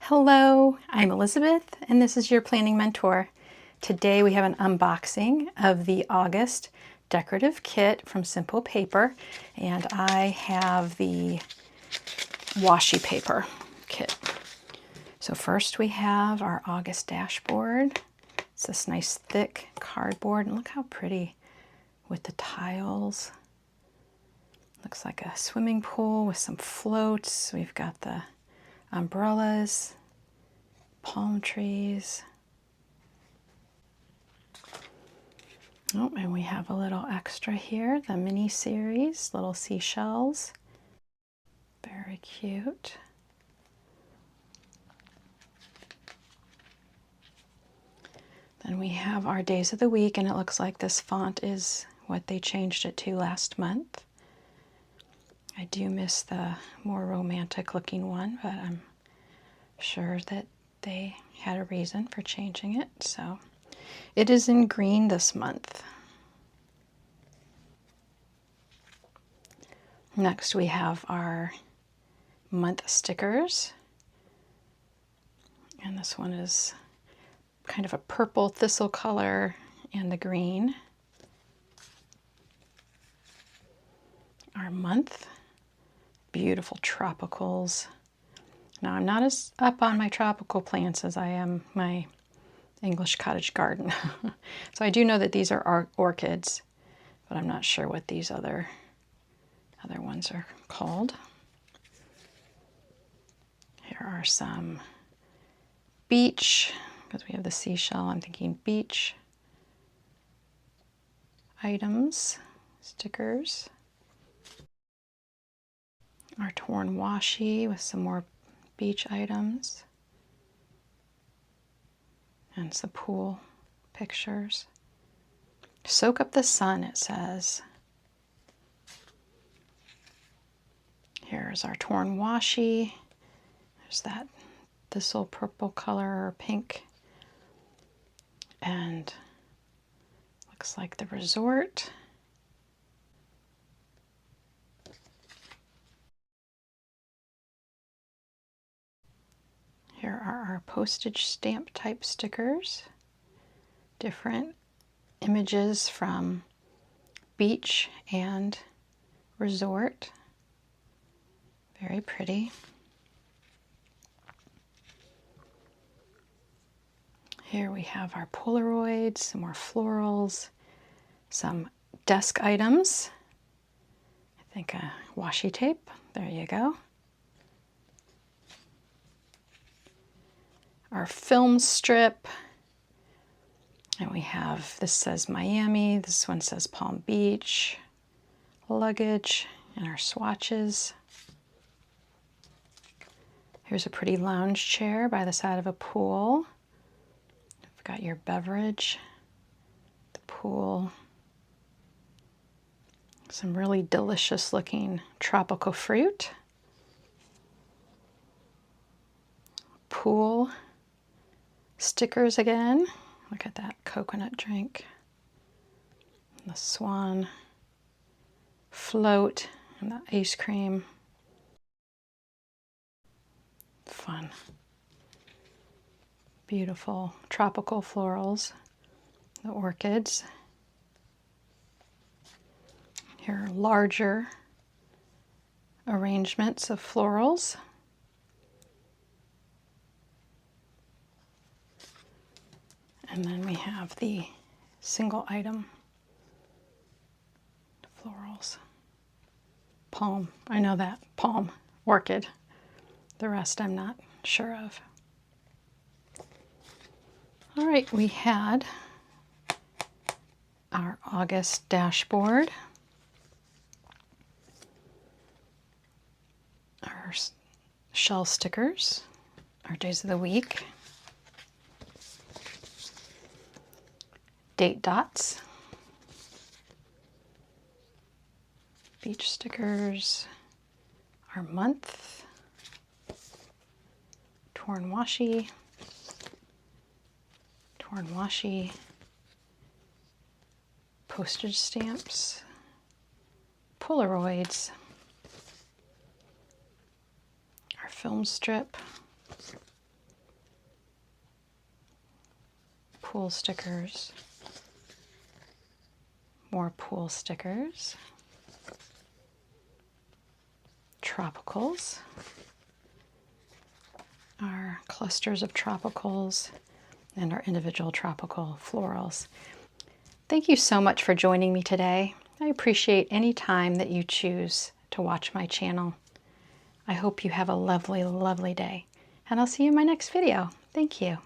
Hello, I'm Elizabeth, and this is your planning mentor. Today we have an unboxing of the August decorative kit from Simple Paper, and I have the washi paper kit. So first we have our August dashboard. It's this nice thick cardboard, and look how pretty with the tiles. Looks like a swimming pool with some floats. We've got the umbrellas, palm trees. Oh, and we have a little extra here, the mini series, little seashells. Very cute. Then we have our days of the week, and it looks like this font is what they changed it to last month. I do miss the more romantic looking one, but I'm sure that they had a reason for changing it. So it is in green this month. Next we have our month stickers, and this one is kind of a purple thistle color and the green. Our month, beautiful tropicals. Now I'm not as up on my tropical plants as I am my English cottage garden. So I do know that these are orchids, but I'm not sure what these other ones are called. Here are some beach, because we have the seashell, I'm thinking beach items, stickers. Our torn washi with some more beach items. And some pool pictures. Soak up the sun, it says. Here's our torn washi. There's that thistle purple color or pink. And looks like the resort. Here are our postage stamp type stickers. Different images from beach and resort. Very pretty. Here we have our polaroids, some more florals, some desk items. I think a washi tape. There you go. Our film strip, and we have, this says Miami, this one says Palm Beach, luggage, and our swatches. Here's a pretty lounge chair by the side of a pool. You've got your beverage, the pool, some really delicious looking tropical fruit, pool stickers again. Look at that coconut drink, and the swan float, and the ice cream. Fun. Beautiful tropical florals, the orchids. Here are larger arrangements of florals. And then we have the single item florals. Palm, I know that, palm, orchid. The rest I'm not sure of. All right, we had our August dashboard, our shell stickers, our days of the week, date dots, beach stickers, our month, torn washi, postage stamps, polaroids, our film strip, pool stickers. More pool stickers. Tropicals. Our clusters of tropicals and our individual tropical florals. Thank you so much for joining me today. I appreciate any time that you choose to watch my channel. I hope you have a lovely, lovely day, and I'll see you in my next video. Thank you.